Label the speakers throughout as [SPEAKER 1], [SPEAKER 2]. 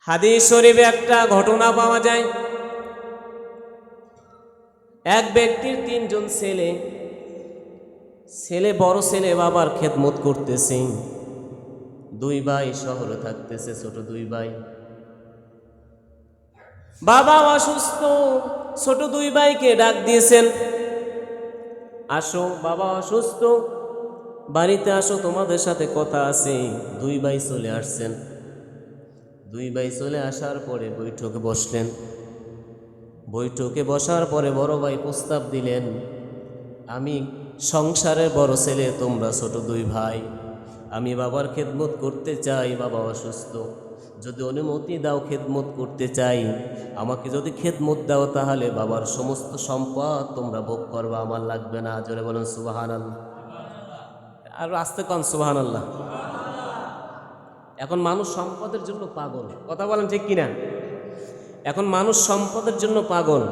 [SPEAKER 1] হাদিস শরীফে একটা ঘটনা পাওয়া যায়। এক ব্যক্তির তিনজন ছেলে, বড় ছেলে বাবার খেদমত করতেছে, দুই ভাই শহরে থাকতেছে, ছোট দুই ভাই। বাবা অসুস্থ, ছোট দুই ভাইকে ডাক দিয়েছেন, আসো বাবা অসুস্থ, বাড়িতে আসো, তোমাদের সাথে কথা আছে। দুই ভাই চলে আসছেন। দুই ভাই চলে আসার পরে বৈঠকে বসলেন। বৈঠকে বসার পরে বড় ভাই প্রস্তাব দিলেন, আমি সংসারের বড় ছেলে, তোমরা ছোট দুই ভাই, আমি বাবার খেদমত করতে চাই, বাবা অসুস্থ, যদি অনুমতি দাও খেদমত করতে চাই, আমাকে যদি খেদমত দাও তাহলে বাবার সমস্ত সম্পদ তোমরা ভোগ করবা, আমার লাগবে না। জোরে বলেন সুবহানাল্লাহ। আর আস্তে কন সুবহানাল্লাহ। এখন মানুষ সম্পদের জন্য পাগল, কথা বলেন ঠিক কিনা? এখন মানুষ সম্পদের জন্য পাগল।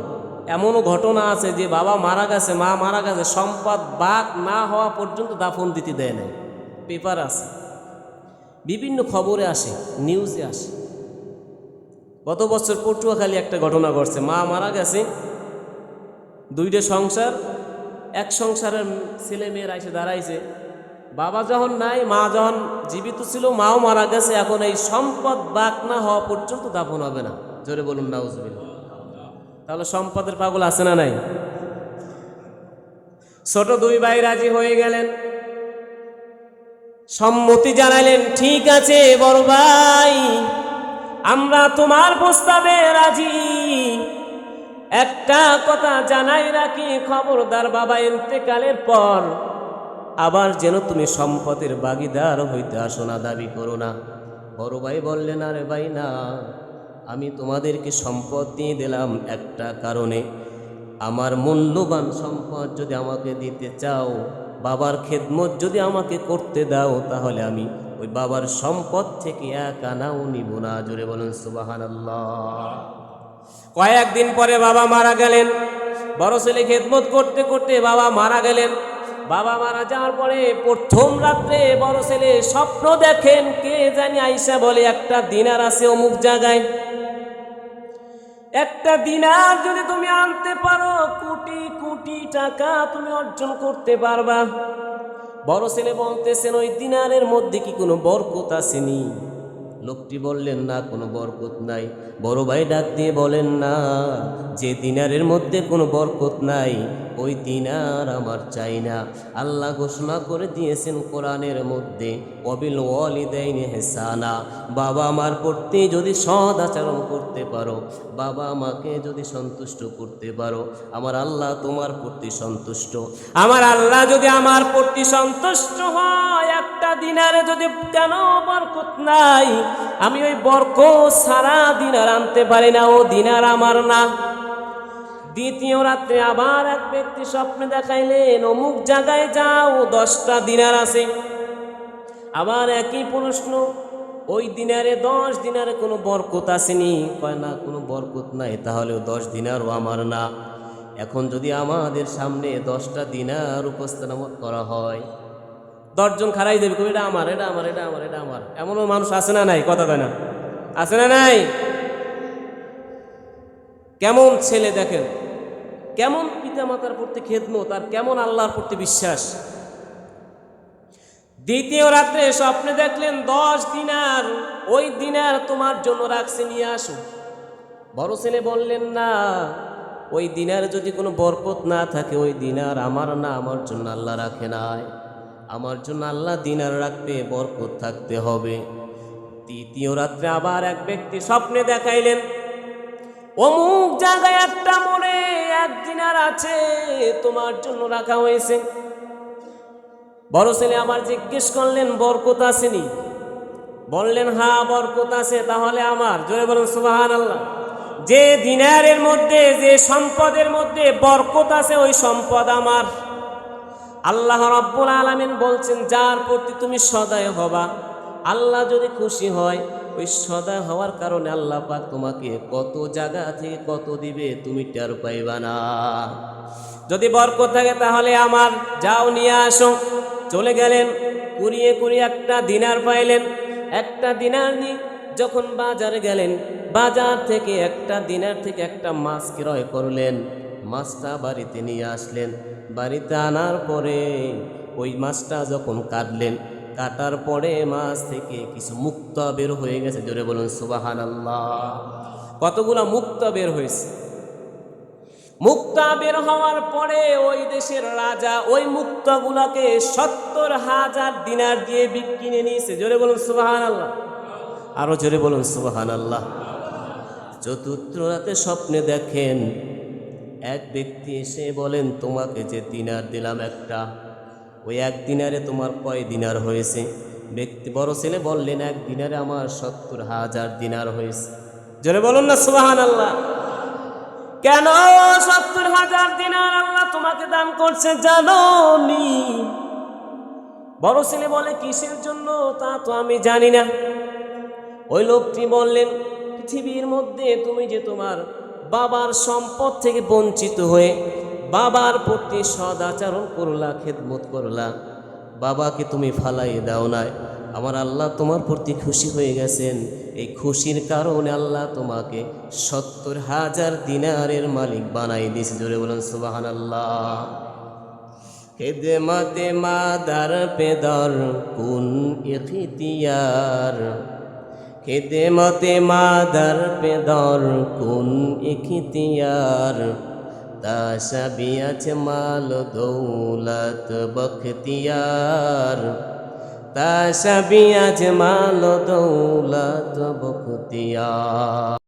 [SPEAKER 1] এমনও ঘটনা আছে যে বাবা মারা গেছে, মা মারা গেছে, সম্পদ বাক না হওয়া পর্যন্ত দাফন দিতে দেয় না। পেপার আছে, বিভিন্ন খবরে আসে, নিউজে আসে। গত বছর পটুয়াখালী একটা ঘটনা ঘটছে, মা মারা গেছে, দুইটা সংসার, এক সংসারের ছেলে মেয়েরা এসে দাঁড়াইছে, বাবা যখন নাই, মা যখন জীবিত ছিল, মাও মারা গেছে, এখন এই সম্পদ বাক না হওয়া পর্যন্ত দাফন হবে না। জোরে বলুন নাউজুবিল্লাহ। তাহলে সম্পদের পাগল আছে না নাই? ছোট দুই ভাই রাজি হয়ে গেলেন, সম্মতি জানালেন, ঠিক আছে বড় ভাই, আমরা তোমার প্রস্তাবে রাজি। একটা কথা জানাই রাখি, খবরদার বাবা ইন্তেকালের পর আবার যেন তুমি সম্পদের ভাগীদার হইতে আসো না, দাবি করো না। বড় ভাই বললেন, আরে ভাই না, আমি তোমাদেরকে সম্পদ দিয়ে দিলাম একটা কারণে, আমার মূল্যবান সম্পদ যদি আমাকে দিতে চাও, বাবার খেদমত যদি আমাকে করতে দাও, তাহলে আমি ওই বাবার সম্পদ থেকে এক আনাও নিব না। জোরে বলেন সুবহানাল্লাহ। কয়েকদিন পরে বাবা মারা গেলেন। বড় ছেলে খেদমত করতে করতে বাবা মারা গেলেন। বাবা মারা যাওয়ার পরে প্রথম রাত্রে বড় ছেলে স্বপ্ন দেখেন, কে জানি আইসা বলে, একটা দিনার আছে অমুক জায়গায়, একটা দিনার যদি তুমি আনতে পারো, কোটি কোটি টাকা তুমি অর্জন করতে পারবা। বড় ছেলে বলতেছেন, ওই দিনারের মধ্যে কি কোনো বরকত আসেনি? লোকটি বললেন, না, কোনো বরকত নাই। বড় ভাই ডাক দিয়ে বলেন, না, যে দিনারের মধ্যে কোনো বরকত নাই, ওই দিনার আমার চাই না। আল্লাহ ঘোষণা করে দিয়েছেন কোরআনের মধ্যে, ওয়াবিল ওয়ালিদাইনি ইহসানা, বাবা আমার প্রতি যদি সৎ আচরণ করতে পারো, বাবা আমাকে যদি সন্তুষ্ট করতে পারো, আমার আল্লাহ তোমার প্রতি সন্তুষ্ট। আমার আল্লাহ যদি আমার প্রতি সন্তুষ্ট হয়, একটা দিনারে যদি কেন বরকত নাই, আমি ওই বরকত সারা দিনার আনতে পারি না, ও দিনার আমার না। দ্বিতীয় রাত্রে আবার এক ব্যক্তি স্বপ্নে দেখাইলেন, অমুক জায়গায় যাও, 10টা দিনার আছে। আবার একই প্রশ্ন, ওই দিনারে 10 দিনারে কোনো বরকত আসেনি? কয় না, কোনো বরকত নাই, তাহলেও 10 দিনারও আমার না। এখন যদি আমাদের সামনে 10টা দিনার উপস্থাপন করা হয়, 10 জন খারাই দেবে, এটা আমার, এটা আমার, এটা আমার, এটা আমার। এমনও মানুষ আছে না নাই? কথা কয় না, আছে না নাই? কেমন ছেলে দেখেন, কেমন পিতামাতার প্রতি খেদমত, আর কেমন আল্লাহর প্রতি বিশ্বাস। দ্বিতীয় রাত্রে স্বপ্নে দেখলেন 10 দিনার, ওই দিনার তোমার জন্য রাখছে, নিয়ে আসো। বড় ছেলে বললেন, না, ওই দিনার যদি কোনো বরকত না থাকে, ওই দিনার আমার না, আমার জন্য আল্লাহ রাখে নাই, আমার জন্য আল্লাহ দিনার রাখতে, বরকত থাকতে হবে। তৃতীয় রাত্রে আবার এক ব্যক্তি স্বপ্নে দেখাইলেন, অমুক জায়গায় একটা মোড়ে 1 দিনার আছে, তোমার জন্য রাখা হয়েছে। বড় ছেলে আবার জিজ্ঞেস করলেন, বরকত আসেনি? বললেন, হ্যাঁ বরকত আছে, তাহলে আমার। জোরে বলুন সুবহানাল্লাহ। যে দিনারের মধ্যে, যে সম্পদের মধ্যে বরকত আছে, ওই সম্পদ আমার। আল্লাহ রাব্বুল আলামিন বলছেন, যার প্রতি তুমি সদয় হবা, আল্লাহ যদি খুশি হয়, ওই সদয় হওয়ার কারণে আল্লাহ পাক তোমাকে কত জায়গা থেকে কত দিবে, তুমি টের পাইবা না। যদি বরকত থাকে তাহলে আমার, যাও নিয়ে আসো। চলে গেলেন, কুড়িয়ে কুড়িয়ে একটা দিনার পাইলেন। একটা দিনার নিয়ে যখন বাজারে গেলেন, বাজার থেকে একটা দিনার থেকে একটা মাছ ক্রয় করলেন, মাছটা বাড়িতে নিয়ে আসলেন। বাড়িতে আনার পরে ওই মাছটা যখন কাটলেন, কাটার পরে মাছ থেকে কিছু মুক্তা বের হয়ে গেছে। জোরে বলুন সুবহানাল্লাহ। কতগুলা মুক্তা বের হয়েছে। মুক্তা বের হওয়ার পরে ওই দেশের রাজা ওই মুক্তাগুলাকে 70,000 দিনার দিয়ে কিনে নিয়েছে। জোরে বলুন সুবহানাল্লাহ। আরো জোরে বলুন সুবহানাল্লাহ। চতুর্থ রাতে স্বপ্নে দেখেন এক ব্যক্তি এসে বলেন, তোমাকে যে দিনার দিলাম একটা, ওই এক দিনারে তোমার কয় দিনার হয়েছে? ব্যক্তি বড় ছেলে বললেন, এক দিনারে আমার 70,000 দিনার হয়েছে। জোরে বলুন না সুবহানাল্লাহ। কেন 70,000 দিনার আল্লাহ তোমাকে দান করছে জানোনি? বড় ছেলে বলে, কিসের জন্য তা তো আমি জানি না। ওই লোকটি বললেন, পৃথিবীর মধ্যে তুমি যে তোমার বাবার সম্পদ থেকে বঞ্চিত হয়ে বাবার প্রতি সদাচরণ করলা, খেদমত করলা, বাবাকে তুমি ফালাই দাও নাই, আমার আল্লাহ তোমার প্রতি খুশি হয়ে গেছেন। এই খুশির কারণে আল্লাহ তোমাকে 70,000 দিনারের মালিক বানাই দিয়েছে। জোরে বলুন সুবহানাল্লাহ। খেদমতে মাদার পেদর কুন ইখতিয়ার, খেদমতে মাদার পেদর কুন ইখতিয়ার, তাশাবিয়াত মাল দৌলত বখতিয়ার, তাশাবিয়াত মাল দৌলত বখতিয়ার।